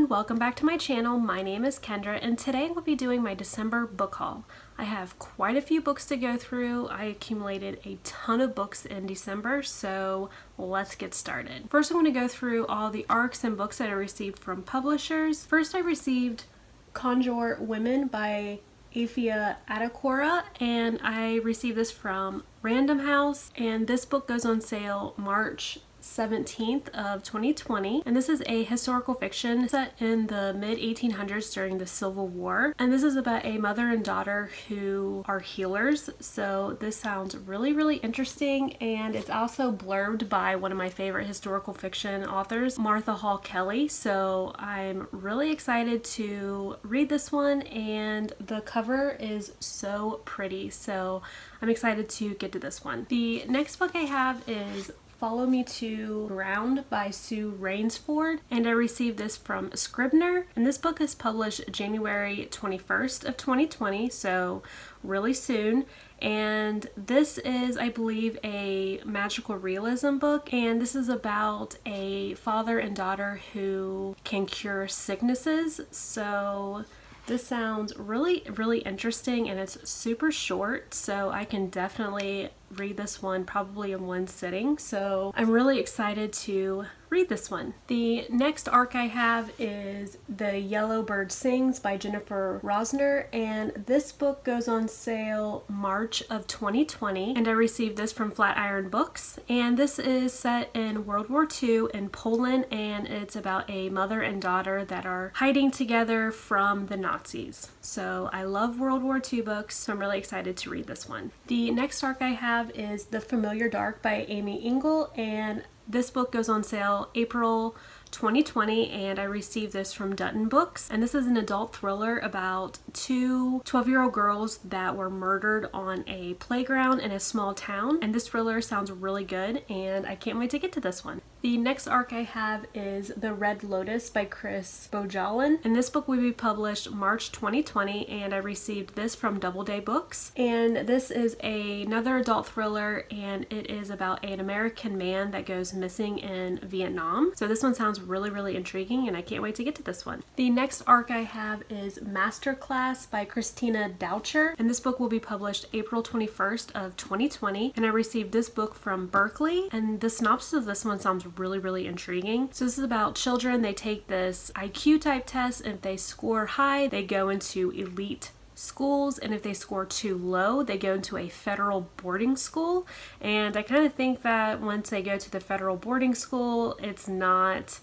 everyone, welcome back to my channel. My name is Kendra and today we'll be doing my December book haul. I have quite a few books to go through. I accumulated a ton of books in December, so let's get started. First I'm going to go through all the ARCs and books that I received from publishers. First I received Conjure Women by Afia Adekora, and I received this from Random House, and this book goes on sale March 17th of 2020, and this is a historical fiction set in the mid-1800s during the Civil War, and this is about a mother and daughter who are healers. So this sounds really interesting, and it's also blurbed by one of my favorite historical fiction authors, Martha Hall Kelly, so I'm really excited to read this one, and the cover is so pretty, so I'm excited to get to this one. The next book I have is Follow Me to Ground by Sue Rainsford, and I received this from Scribner, and this book is published January 21st of 2020, so really soon. And this is, I believe, a magical realism book, and this is about a father and daughter who can cure sicknesses. So this sounds really interesting, and it's super short, so I can definitely read this one probably in one sitting. So I'm really excited to read this one. The next ARC I have is The Yellow Bird Sings by Jennifer Rosner, and this book goes on sale March of 2020, and I received this from Flatiron Books, and this is set in World War II in Poland, and it's about a mother and daughter that are hiding together from the Nazis. So I love World War II books, so I'm really excited to read this one. The next ARC I have is The Familiar Dark by Amy Engel, and this book goes on sale April 2020, and I received this from Dutton Books, and this is an adult thriller about two 12-year-old girls that were murdered on a playground in a small town, and this thriller sounds really good, and I can't wait to get to this one. The next ARC I have is The Red Lotus by Chris Bojalan, and this book will be published March 2020, and I received this from Doubleday Books, and this is another adult thriller, and it is about an American man that goes missing in Vietnam. So this one sounds really intriguing, and I can't wait to get to this one. The next ARC I have is Masterclass by Christina Doucher, and this book will be published April 21st of 2020, and I received this book from Berkeley, and the synopsis of this one sounds really intriguing. So this is about children. They take this IQ type test, and if they score high, they go into elite schools, and if they score too low, they go into a federal boarding school. And I kind of think that once they go to the federal boarding school, it's not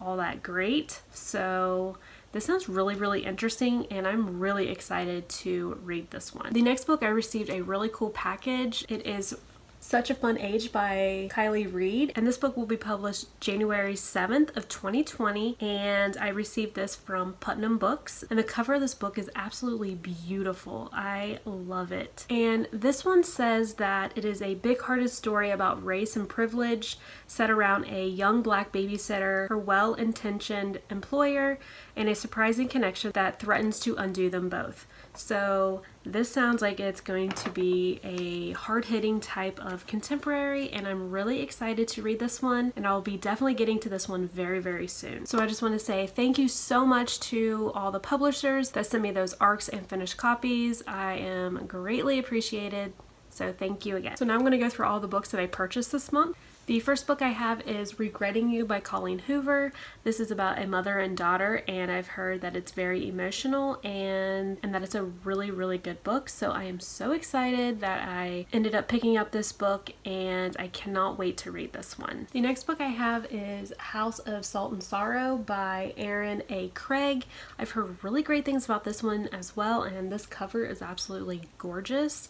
all that great. So this sounds really interesting, and I'm really excited to read this one. The next book, I received a really cool package. It is Such a Fun Age by Kylie Reed, and this book will be published January 7th of 2020, and I received this from Putnam Books, and the cover of this book is absolutely beautiful. I love it. And this one says that it is a big-hearted story about race and privilege set around a young black babysitter, her well-intentioned employer, and a surprising connection that threatens to undo them both. So this sounds like it's going to be a hard-hitting type of contemporary, and I'm really excited to read this one, and I'll be definitely getting to this one very soon. So I just want to say thank you so much to all the publishers that sent me those ARCs and finished copies. I am greatly appreciated, so thank you again. So now I'm going to go through all the books that I purchased this month. The first book I have is Regretting You by Colleen Hoover. This is about a mother and daughter, and I've heard that it's very emotional and that it's a really good book. So I am so excited that I ended up picking up this book, and I cannot wait to read this one. The next book I have is House of Salt and Sorrow by Erin A. Craig. I've heard really great things about this one as well, and this cover is absolutely gorgeous.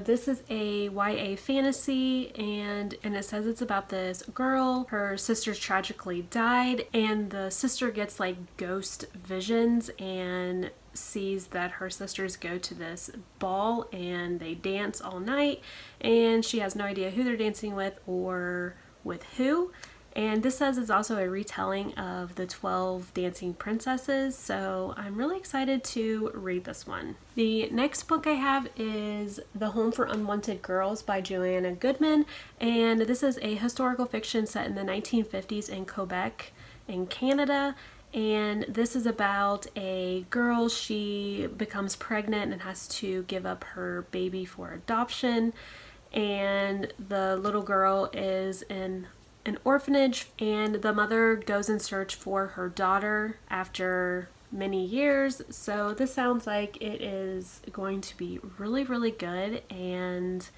This is a YA fantasy, and it says it's about this girl. Her sisters tragically died, and the sister gets like ghost visions and sees that her sisters go to this ball and they dance all night, and she has no idea who they're dancing with or with who. And this says it's also a retelling of the 12 Dancing Princesses, so I'm really excited to read this one. The next book I have is The Home for Unwanted Girls by Joanna Goodman, and this is a historical fiction set in the 1950s in Quebec in Canada. And this is about a girl. She becomes pregnant and has to give up her baby for adoption. And the little girl is in an orphanage, and the mother goes in search for her daughter after many years. So this sounds like it is going to be really, really good, and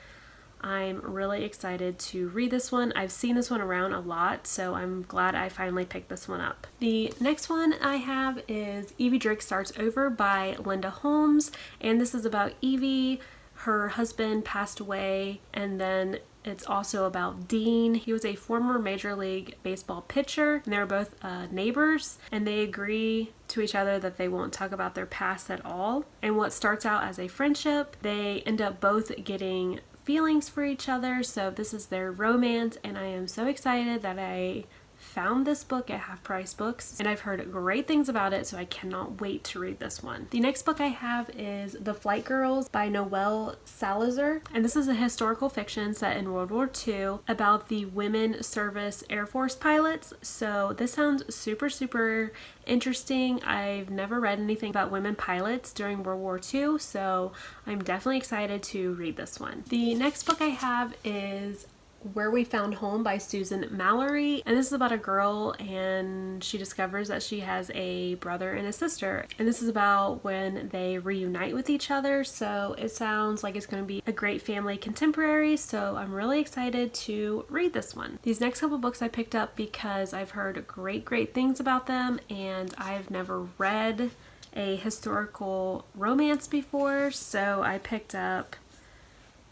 I'm really excited to read this one. I've seen this one around a lot, so I'm glad I finally picked this one up. The next one I have is Evie Drake Starts Over by Linda Holmes, and this is about Evie. Her husband passed away, and then it's also about Dean. He was a former Major League Baseball pitcher, and they were both neighbors, and they agree to each other that they won't talk about their past at all. And what starts out as a friendship, they end up both getting feelings for each other, so this is their romance, and I am so excited that I found this book at Half Price Books, and I've heard great things about it, so I cannot wait to read this one. The next book I have is The Flight Girls by Noelle Salazar, and this is a historical fiction set in World War II about the women service Air Force pilots. So this sounds super, super interesting. I've never read anything about women pilots during World War II, so I'm definitely excited to read this one. The next book I have is Where We Found Home by Susan Mallory, and this is about a girl, and she discovers that she has a brother and a sister, and this is about when they reunite with each other. So it sounds like it's going to be a great family contemporary, so I'm really excited to read this one. These next couple books I picked up because I've heard great things about them, and I've never read a historical romance before, so I picked up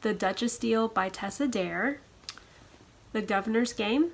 The Duchess Deal by Tessa Dare, The Governor's Game,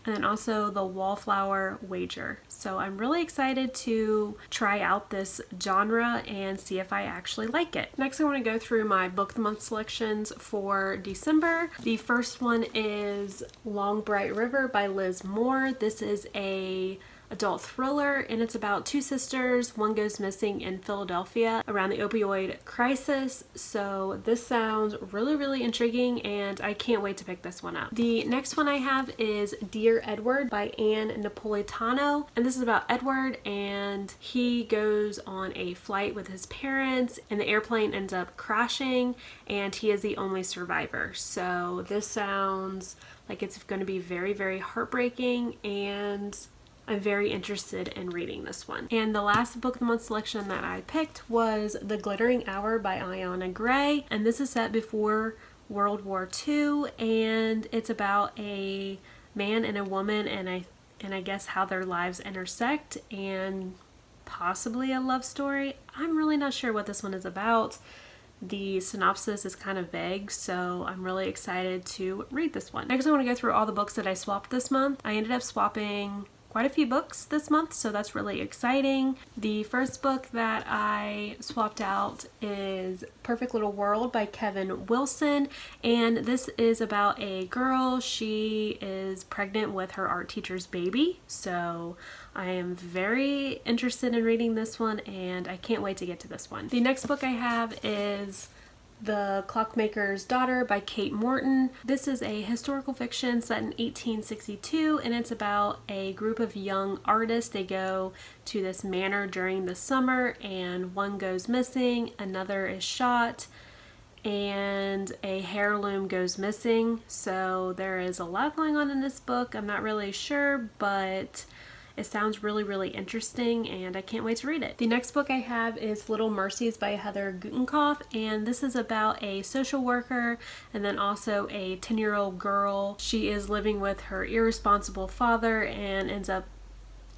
and then also The Wallflower Wager. So I'm really excited to try out this genre and see if I actually like it. Next, I want to go through my book of the month selections for December. The first one is Long Bright River by Liz Moore. This is a adult thriller, and it's about two sisters. One goes missing in Philadelphia around the opioid crisis. So this sounds really intriguing, and I can't wait to pick this one up. The next one I have is Dear Edward by Anne Napolitano, and this is about Edward, and he goes on a flight with his parents, and the airplane ends up crashing, and he is the only survivor. So this sounds like it's going to be very heartbreaking, and I'm very interested in reading this one. And the last book of the month selection that I picked was The Glittering Hour by Ayana Gray, and this is set before World War II, and it's about a man and a woman, and I guess how their lives intersect, and possibly a love story. I'm really not sure what this one is about. The synopsis is kind of vague, so I'm really excited to read this one. Next, I want to go through all the books that I swapped this month. I ended up swapping quite a few books this month, so that's really exciting. The first book that I swapped out is Perfect Little World by Kevin Wilson, and this is about a girl. She is pregnant with her art teacher's baby, so I am very interested in reading this one, and I can't wait to get to this one. The next book I have is The Clockmaker's Daughter by Kate Morton. This is a historical fiction set in 1862, and it's about a group of young artists. They go to this manor during the summer, and one goes missing, another is shot, and a heirloom goes missing. So there is a lot going on in this book. I'm not really sure, but it sounds really interesting, and I can't wait to read it. The next book I have is Little Mercies by Heather Gutenkopf, and this is about a social worker and then also a 10-year-old girl. She is living with her irresponsible father and ends up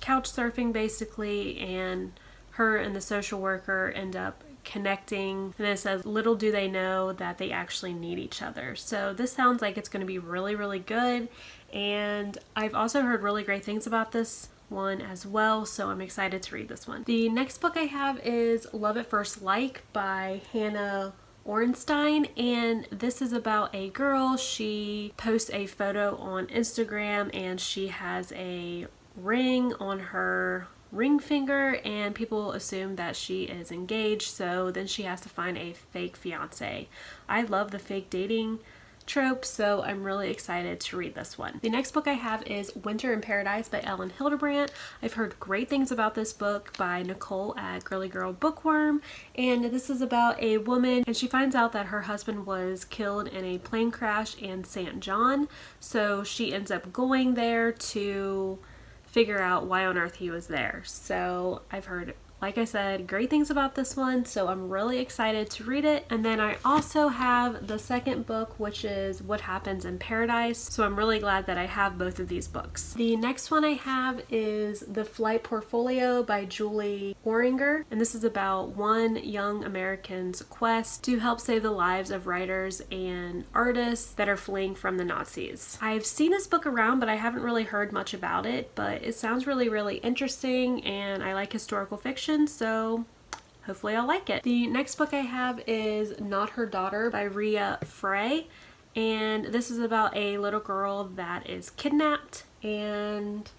couch surfing basically, and her and the social worker end up connecting, and it says little do they know that they actually need each other. So this sounds like it's going to be really good, and I've also heard really great things about this one as well, so I'm excited to read this one. The next book I have is Love at First Like by Hannah Ornstein, and this is about a girl. She posts a photo on Instagram, and she has a ring on her ring finger, and people assume that she is engaged, so then she has to find a fake fiance. I love the fake dating trope, so I'm really excited to read this one. The next book I have is Winter in Paradise by Ellen Hildebrandt. I've heard great things about this book by Nicole at Girly Girl Bookworm, and this is about a woman and she finds out that her husband was killed in a plane crash in St. John, so she ends up going there to figure out why on earth he was there. So I've heard, like I said, great things about this one, so I'm really excited to read it. And then I also have the second book, which is What Happens in Paradise, so I'm really glad that I have both of these books. The next one I have is The Flight Portfolio by Julie Oringer, and this is about one young American's quest to help save the lives of writers and artists that are fleeing from the Nazis. I've seen this book around, but I haven't really heard much about it, but it sounds really interesting, and I like historical fiction, so hopefully I'll like it. The next book I have is Not Her Daughter by Rhea Frey, and this is about a little girl that is kidnapped, and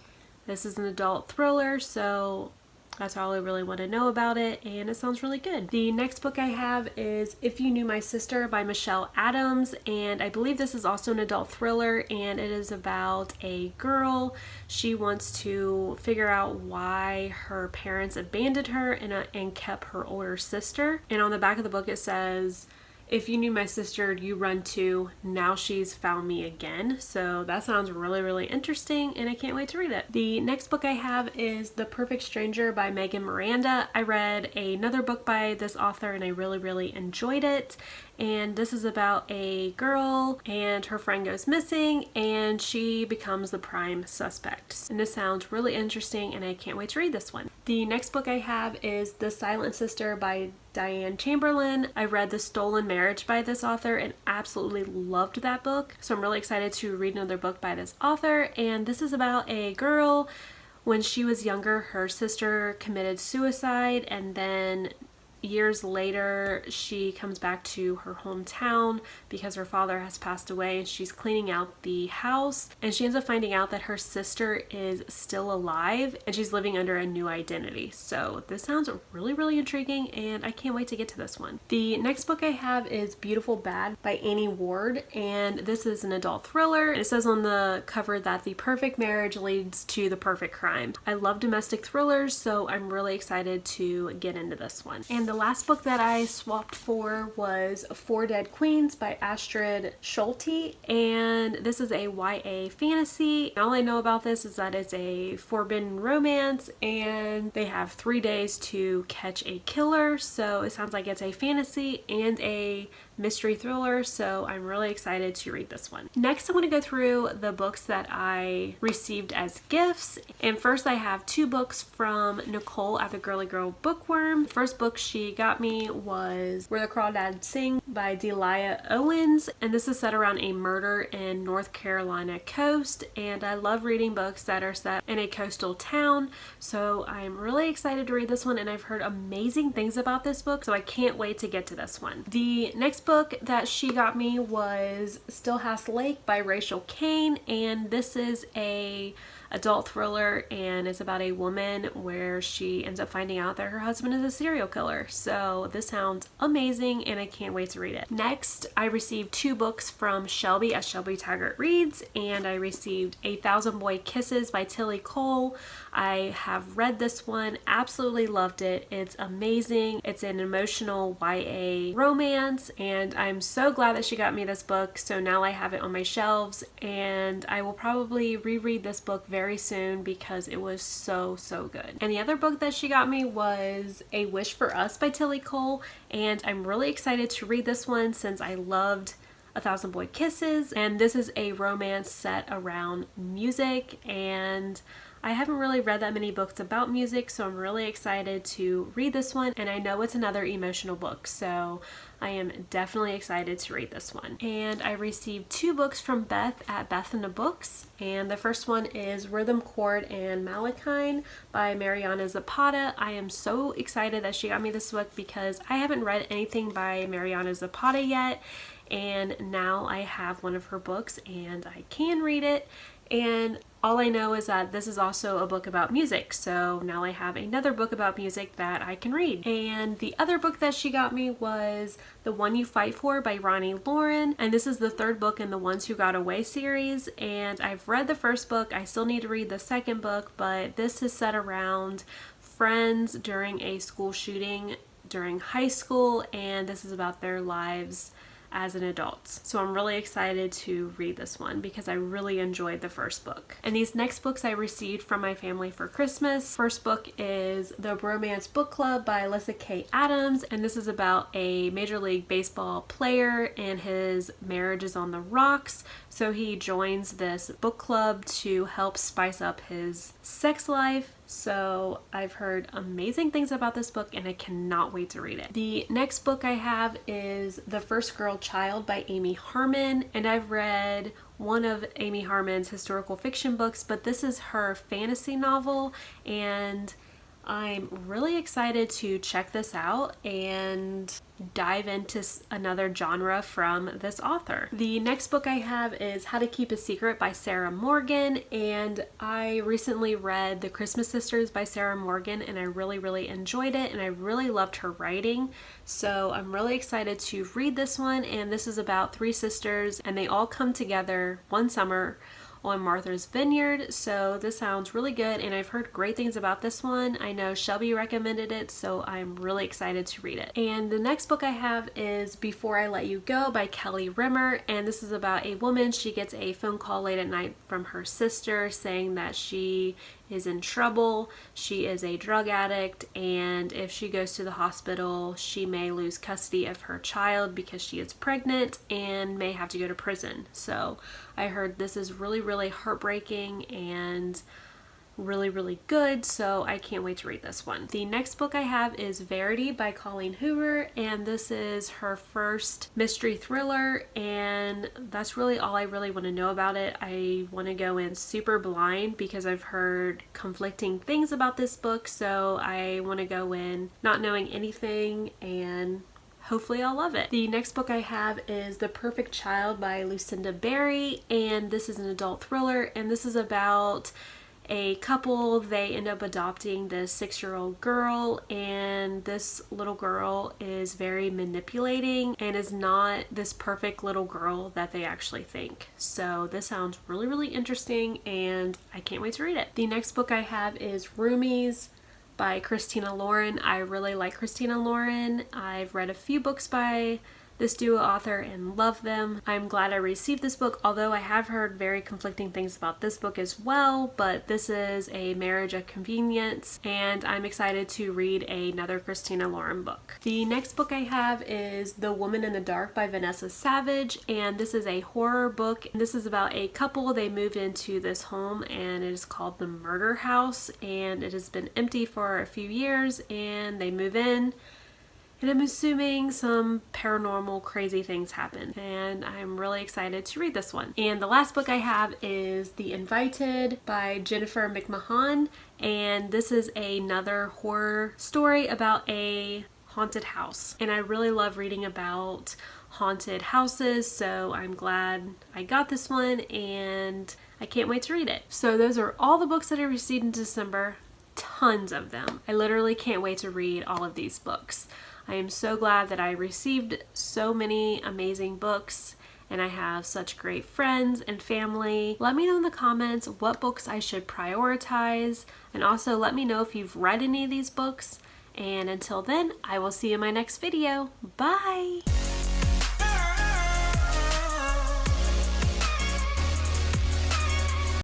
this is an adult thriller, so that's all I really want to know about it, and it sounds really good. The next book I have is If You Knew My Sister by Michelle Adams, and I believe this is also an adult thriller, and it is about a girl. She wants to figure out why her parents abandoned her and kept her older sister. And on the back of the book it says, if you knew my sister, you run too. Now she's found me again. So that sounds really interesting, and I can't wait to read it. The next book I have is The Perfect Stranger by Megan Miranda. I read another book by this author and I really enjoyed it. And this is about a girl and her friend goes missing and she becomes the prime suspect. And this sounds really interesting and I can't wait to read this one. The next book I have is The Silent Sister by Diane Chamberlain. I read The Stolen Marriage by this author and absolutely loved that book. So I'm really excited to read another book by this author, and this is about a girl. When she was younger, her sister committed suicide, and then years later she comes back to her hometown because her father has passed away, and she's cleaning out the house, and she ends up finding out that her sister is still alive and she's living under a new identity. So this sounds really intriguing and I can't wait to get to this one. The next book I have is Beautiful Bad by Annie Ward, and this is an adult thriller. It says on the cover that the perfect marriage leads to the perfect crime. I love domestic thrillers, so I'm really excited to get into this one. And the last book that I swapped for was Four Dead Queens by Astrid Schulte, and this is a YA fantasy. All I know about this is that it's a forbidden romance and they have 3 days to catch a killer, so it sounds like it's a fantasy and a mystery thriller, so I'm really excited to read this one. Next, I want to go through the books that I received as gifts, and first I have 2 books from Nicole at the Girly Girl Bookworm. The first book she got me was Where the Crawdads Sing by Delia Owens, and this is set around a murder in North Carolina coast, and I love reading books that are set in a coastal town, so I'm really excited to read this one, and I've heard amazing things about this book, so I can't wait to get to this one. The next book that she got me was Stillhouse Lake by Rachel Kane, and this is a adult thriller, and it's about a woman where she ends up finding out that her husband is a serial killer. So this sounds amazing and I can't wait to read it. Next, I received 2 books from Shelby at Shelby Taggart Reads, and I received 8,000 Boy Kisses by Tilly Cole. I have read this one, absolutely loved it. It's amazing. It's an emotional YA romance, and I'm so glad that she got me this book. So now I have it on my shelves, and I will probably reread this book very soon because it was so good. And the other book that she got me was A Wish for Us by Tilly Cole, and I'm really excited to read this one since I loved 1,000 Boy Kisses, and this is a romance set around music, and I haven't really read that many books about music, so I'm really excited to read this one, and I know it's another emotional book, so I am definitely excited to read this one. And I received 2 books from Beth at Beth and the Books, and the first one is Rhythm Chord and Malachine by Mariana Zapata. I am so excited that she got me this book because I haven't read anything by Mariana Zapata yet, and now I have one of her books and I can read it. And all I know is that this is also a book about music, so now I have another book about music that I can read. And the other book that she got me was The One You Fight For by Ronnie Lauren, and this is the third book in the Ones Who Got Away series, and I've read the first book. I still need to read the second book, but this is set around friends during a school shooting during high school, and this is about their lives as an adult. So I'm really excited to read this one because I really enjoyed the first book. And these next books I received from my family for Christmas. First book is The Bromance Book Club by Alyssa K. Adams, and this is about a Major League Baseball player and his marriage is on the rocks. So he joins this book club to help spice up his sex life. So I've heard amazing things about this book and I cannot wait to read it. The next book I have is The First Girl Child by Amy Harmon, and I've read one of Amy Harmon's historical fiction books, but this is her fantasy novel, and I'm really excited to check this out and dive into another genre from this author. The next book I have is How to Keep a Secret by Sarah Morgan, and I recently read The Christmas Sisters by Sarah Morgan and I really enjoyed it, and I really loved her writing. So I'm really excited to read this one, and this is about three sisters and they all come together one summer on Martha's Vineyard. So this sounds really good and I've heard great things about this one. I know Shelby recommended it, so I'm really excited to read it. And the next book I have is Before I Let You Go by Kelly Rimmer, and this is about a woman. She gets a phone call late at night from her sister saying that she is in trouble. She is a drug addict, and if she goes to the hospital, she may lose custody of her child because she is pregnant and may have to go to prison. So I heard this is really heartbreaking and really good, so I can't wait to read this one. The next book I have is Verity by Colleen Hoover, and this is her first mystery thriller, and that's really all I really want to know about it. I want to go in super blind because I've heard conflicting things about this book, so I want to go in not knowing anything and hopefully I'll love it. The next book I have is The Perfect Child by Lucinda Berry, and this is an adult thriller, and this is about a couple. They end up adopting this 6-year-old girl, and this little girl is very manipulating and is not this perfect little girl that they actually think. So this sounds really interesting and I can't wait to read it. The next book I have is Roomies by Christina Lauren. I really like Christina Lauren. I've read a few books by this duo author and love them. I'm glad I received this book, although I have heard very conflicting things about this book as well, but this is a marriage of convenience and I'm excited to read another Christina Lauren book. The next book I have is The Woman in the Dark by Vanessa Savage, and this is a horror book. This is about a couple. They moved into this home and it is called the Murder House, and it has been empty for a few years, and they move in and I'm assuming some paranormal crazy things happen, and I'm really excited to read this one. And the last book I have is The Invited by Jennifer McMahon, and this is another horror story about a haunted house, and I really love reading about haunted houses, so I'm glad I got this one and I can't wait to read it. So those are all the books that I received in December. Tons of them. I literally can't wait to read all of these books. I am so glad that I received so many amazing books, and I have such great friends and family. Let me know in the comments what books I should prioritize, and also let me know if you've read any of these books. And until then, I will see you in my next video. Bye!